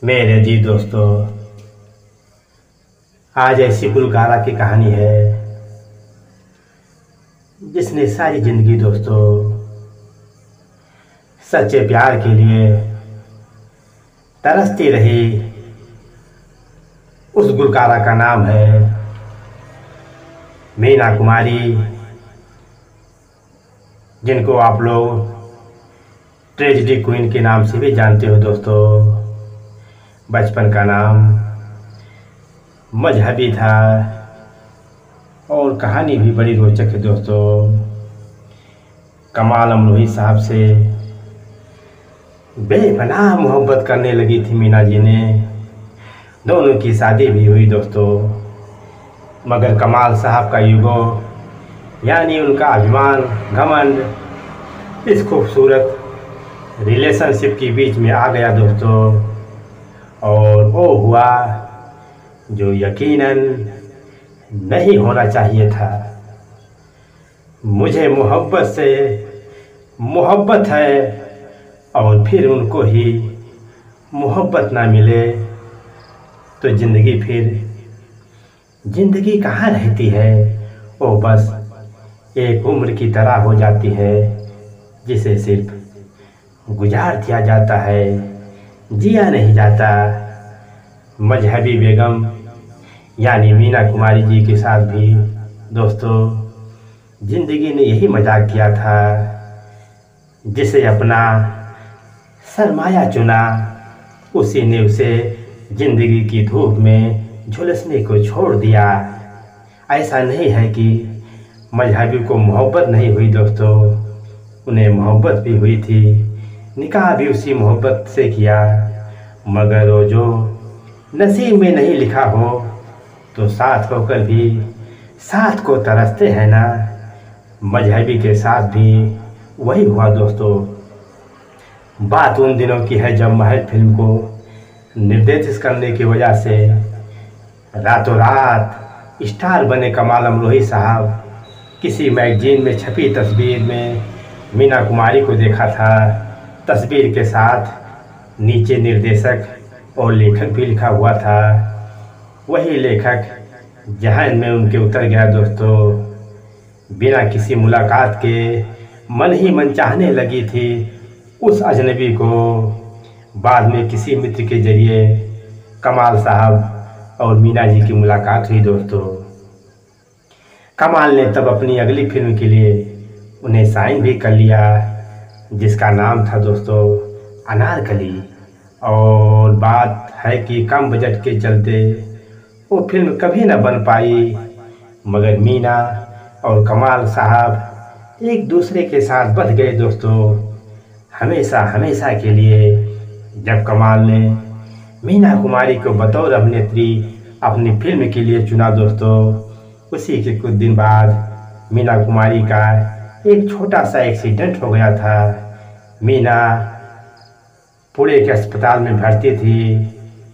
मेरे जी दोस्तों, आज ऐसी गुलकारा की कहानी है जिसने सारी जिंदगी दोस्तों सच्चे प्यार के लिए तरसती रही। उस गुलकारा का नाम है मीना कुमारी, जिनको आप लोग ट्रेजेडी क्वीन के नाम से भी जानते हो दोस्तों। बचपन का नाम मजहबी था और कहानी भी बड़ी रोचक है दोस्तों। कमाल अमरोही साहब से बेपनाह मोहब्बत करने लगी थी मीना जी ने। दोनों की शादी भी हुई दोस्तों, मगर कमाल साहब का ईगो यानी उनका अभिमान, घमंड इस खूबसूरत रिलेशनशिप के बीच में आ गया दोस्तों। और वो हुआ जो यकीनन नहीं होना चाहिए था। मुझे मोहब्बत से मोहब्बत है और फिर उनको ही मोहब्बत ना मिले तो ज़िंदगी कहाँ रहती है। वो बस एक उम्र की तरह हो जाती है जिसे सिर्फ गुजार दिया जाता है, जिया नहीं जाता। मजहबी बेगम यानी मीना कुमारी जी के साथ भी दोस्तों ज़िंदगी ने यही मजाक किया था। जिसे अपना सरमाया चुना उसी ने उसे ज़िंदगी की धूप में झुलसने को छोड़ दिया। ऐसा नहीं है कि मजहबी को मोहब्बत नहीं हुई दोस्तों, उन्हें मोहब्बत भी हुई थी, निकाह भी उसी मोहब्बत से किया। मगर वो जो नसीब में नहीं लिखा हो तो साथ होकर भी साथ को तरसते हैं ना। मजहबी के साथ भी वही हुआ दोस्तों। बात उन दिनों की है जब महल फिल्म को निर्देशित करने की वजह से रातों रात स्टार बने कमाल अमरोही साहब। किसी मैगजीन में छपी तस्वीर में मीना कुमारी को देखा था। तस्वीर के साथ नीचे निर्देशक और लेखक भी लिखा हुआ था। वही लेखक जहन में उनके उतर गया दोस्तों। बिना किसी मुलाकात के मन ही मन चाहने लगी थी उस अजनबी को। बाद में किसी मित्र के जरिए कमाल साहब और मीना जी की मुलाकात हुई दोस्तों। कमाल ने तब अपनी अगली फिल्म के लिए उन्हें साइन भी कर लिया, जिसका नाम था दोस्तों अनारकली। और बात है कि कम बजट के चलते वो फिल्म कभी न बन पाई। मगर मीना और कमाल साहब एक दूसरे के साथ बंध गए दोस्तों, हमेशा हमेशा के लिए। जब कमाल ने मीना कुमारी को बतौर अभिनेत्री अपनी फिल्म के लिए चुना दोस्तों, उसी के कुछ दिन बाद मीना कुमारी का एक छोटा सा एक्सीडेंट हो गया था। मीना पुणे के अस्पताल में भर्ती थी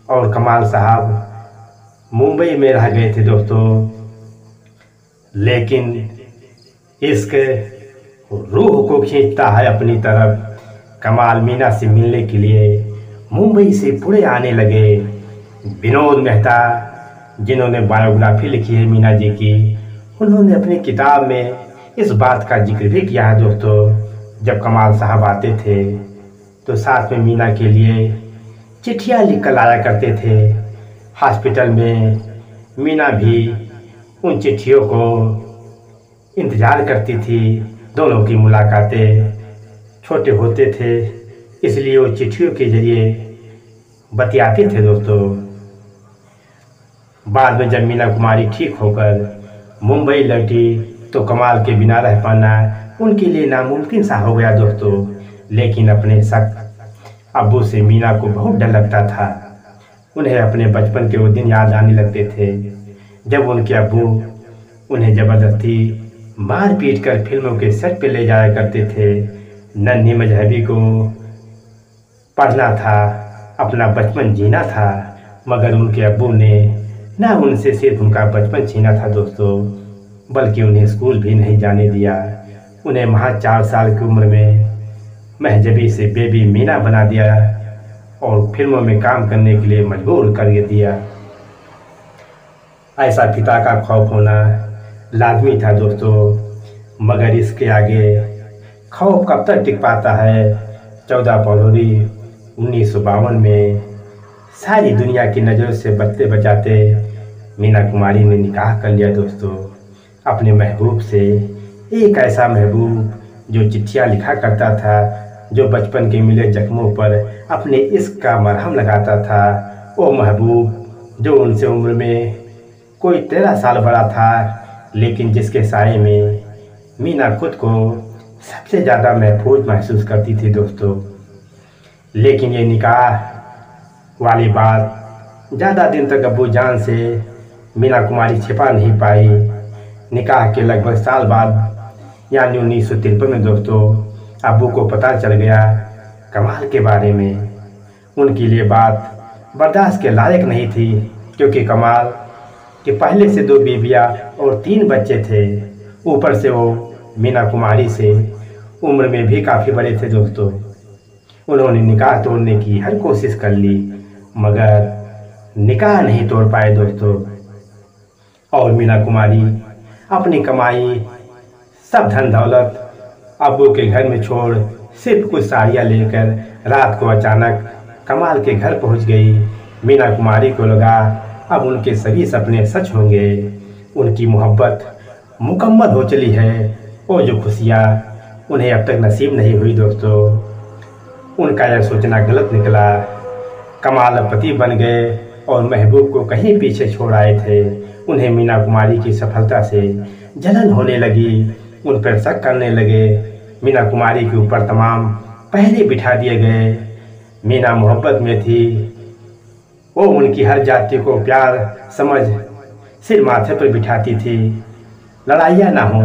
और कमाल साहब मुंबई में रह गए थे दोस्तों। लेकिन इश्क रूह को खींचता है अपनी तरफ। कमाल मीना से मिलने के लिए मुंबई से पुणे आने लगे। विनोद मेहता, जिन्होंने बायोग्राफी लिखी है मीना जी की, उन्होंने अपनी किताब में इस बात का जिक्र भी किया है दोस्तों। जब कमाल साहब आते थे तो साथ में मीना के लिए चिट्ठियाँ लिख कर लाया करते थे। हॉस्पिटल में मीना भी उन चिट्ठियों को इंतज़ार करती थी। दोनों की मुलाकातें छोटे होते थे, इसलिए वो चिट्ठियों के जरिए बतियाते थे दोस्तों। बाद में जब मीना कुमारी ठीक होकर मुंबई लौटी तो कमाल के बिना रह पाना उनके लिए नामुमकिन सा हो गया दोस्तों। लेकिन अपने सख्त अब्बू से मीना को बहुत डर लगता था। उन्हें अपने बचपन के वो दिन याद आने लगते थे जब उनके अब्बू उन्हें ज़बरदस्ती मार पीट कर फिल्मों के सेट पे ले जाया करते थे। नन्ही मजहबी को पढ़ना था, अपना बचपन जीना था, मगर उनके अब्बू ने ना उनसे सिर्फ उनका बचपन छीना था दोस्तों, बल्कि उन्हें स्कूल भी नहीं जाने दिया। उन्हें महज 4 साल की उम्र में महजबी से बेबी मीना बना दिया। और फिल्मों में काम करने के लिए मजबूर कर दिया। ऐसा पिता का खौफ होना लाजमी था दोस्तों, मगर इसके आगे खौफ कब तक टिक पाता है। 14 फरवरी 1952 में सारी दुनिया की नज़रों से बचते बचाते मीना कुमारी ने निकाह कर लिया दोस्तों, अपने महबूब से। एक ऐसा महबूब जो चिट्ठियाँ लिखा करता था, जो बचपन के मिले जख्मों पर अपने इश्क का मरहम लगाता था। वो महबूब जो उनसे उम्र में कोई 13 साल बड़ा था, लेकिन जिसके साए में मीना खुद को सबसे ज़्यादा महफूज महसूस करती थी दोस्तों। लेकिन ये निकाह वाली बात ज़्यादा दिन तक अब्बू जान से मीना कुमारी छिपा नहीं पाई। निकाह के लगभग साल बाद यानी 1953 में दोस्तों अब्बू को पता चल गया कमाल के बारे में। उनके लिए बात बर्दाश्त के लायक नहीं थी, क्योंकि कमाल के पहले से 2 बीवियाँ और 3 बच्चे थे। ऊपर से वो मीना कुमारी से उम्र में भी काफ़ी बड़े थे दोस्तों। उन्होंने निकाह तोड़ने की हर कोशिश कर ली, मगर निकाह नहीं तोड़ पाए दोस्तों। और मीना कुमारी अपनी कमाई, सब धन दौलत अब्बू के घर में छोड़ सिर्फ कुछ साड़ियाँ लेकर रात को अचानक कमाल के घर पहुंच गई। मीना कुमारी को लगा अब उनके सभी सपने सच होंगे, उनकी मोहब्बत मुकम्मल हो चली है। और जो खुशियाँ उन्हें अब तक नसीब नहीं हुई दोस्तों, उनका यह सोचना गलत निकला। कमाल पति बन गए और महबूब को कहीं पीछे छोड़ आए थे। उन्हें मीना कुमारी की सफलता से जलन होने लगी, उन पर शक करने लगे। मीना कुमारी के ऊपर तमाम पहरे बिठा दिए गए। मीना मोहब्बत में थी, वो उनकी हर जाति को प्यार समझ सिर माथे पर बिठाती थी। लड़ाइयाँ ना हो,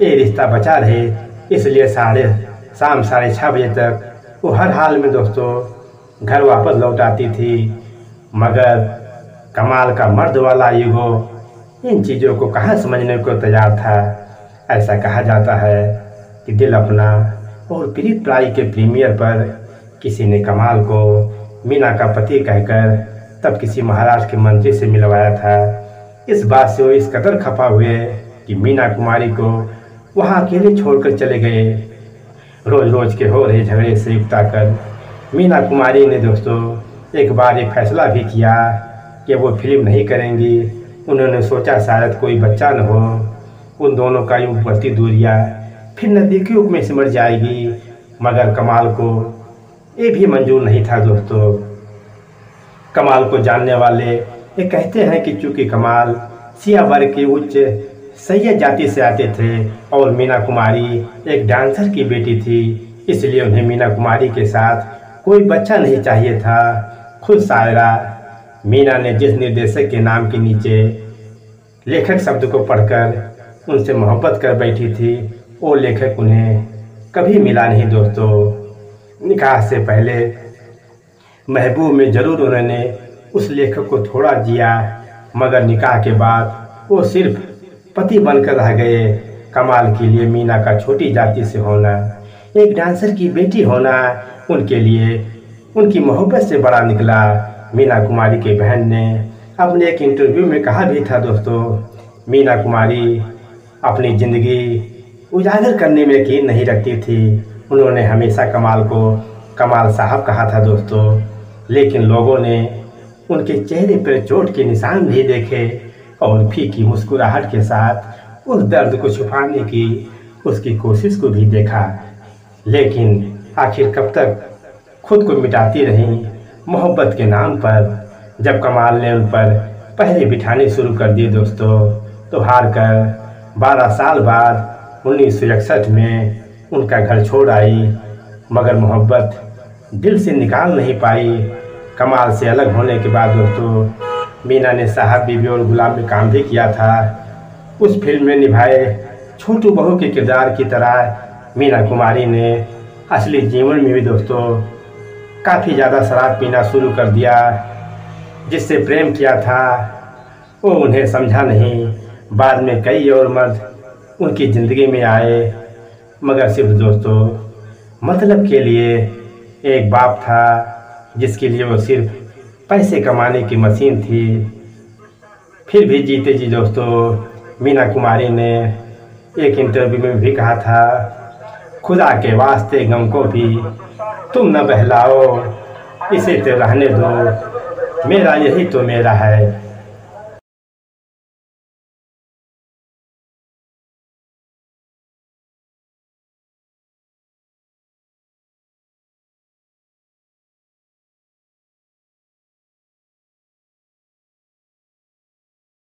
ये रिश्ता बचा रहे, इसलिए शाम 6:30 बजे तक वो हर हाल में दोस्तों घर वापस लौट आती थी। मगर कमाल का मर्द वाला ईगो इन चीज़ों को कहाँ समझने को तैयार था। ऐसा कहा जाता है कि दिल अपना और प्रीत पराई के प्रीमियर पर किसी ने कमाल को मीना का पति कहकर तब किसी महाराष्ट्र के मंत्री से मिलवाया था। इस बात से वो इस कदर खफा हुए कि मीना कुमारी को वहाँ अकेले छोड़कर चले गए। रोज रोज के हो रहे झगड़े से युक्ता कर मीना कुमारी ने दोस्तों एक बार एक फैसला भी किया कि वो फिल्म नहीं करेंगी। उन्होंने सोचा शायद कोई बच्चा न हो, उन दोनों का यूँ बढ़ती दूरियाँ फिर नज़दीकियों में सिमट जाएगी। मगर कमाल को ये भी मंजूर नहीं था दोस्तों। कमाल को जानने वाले ये कहते हैं कि चूँकि कमाल सिया वर्ग की उच्च सैयद जाति से आते थे और मीना कुमारी एक डांसर की बेटी थी, इसलिए उन्हें मीना कुमारी के साथ कोई बच्चा नहीं चाहिए था। खुद शायरा मीना ने जिस निर्देशक के नाम के नीचे लेखक शब्द को पढ़कर उनसे मोहब्बत कर बैठी थी, वो लेखक उन्हें कभी मिला नहीं दोस्तों। निकाह से पहले महबूब में ज़रूर उन्होंने उस लेखक को थोड़ा जिया, मगर निकाह के बाद वो सिर्फ पति बनकर रह गए। कमाल के लिए मीना का छोटी जाति से होना, एक डांसर की बेटी होना उनके लिए उनकी मोहब्बत से बड़ा निकला। मीना कुमारी के बहन ने अपने एक इंटरव्यू में कहा भी था दोस्तों, मीना कुमारी अपनी ज़िंदगी उजागर करने में यकीन नहीं रखती थी। उन्होंने हमेशा कमाल को कमाल साहब कहा था दोस्तों, लेकिन लोगों ने उनके चेहरे पर चोट के निशान भी देखे और फीकी मुस्कुराहट के साथ उस दर्द को छुपाने की उसकी कोशिश को भी देखा। लेकिन आखिर कब तक खुद को मिटाती रहीं मोहब्बत के नाम पर। जब कमाल ने उन पर पहरे बिठाने शुरू कर दिए दोस्तों, तो हार कर 12 साल बाद 1961 में उनका घर छोड़ आई, मगर मोहब्बत दिल से निकाल नहीं पाई। कमाल से अलग होने के बाद दोस्तों मीना ने साहब बीबी और गुलाम में काम भी किया था। उस फिल्म में निभाए छोटू बहू के किरदार की तरह मीना कुमारी ने असली जीवन में भी दोस्तों काफ़ी ज़्यादा शराब पीना शुरू कर दिया। जिससे प्रेम किया था वो उन्हें समझा नहीं। बाद में कई और मर्द उनकी ज़िंदगी में आए, मगर सिर्फ दोस्तों मतलब के लिए। एक बाप था जिसके लिए वो सिर्फ पैसे कमाने की मशीन थी। फिर भी जीते जी दोस्तों, मीना कुमारी ने एक इंटरव्यू में भी कहा था, खुदा के वास्ते गम को भी तुम न बहलाओ, इसे तो रहने दो, मेरा यही तो मेरा है।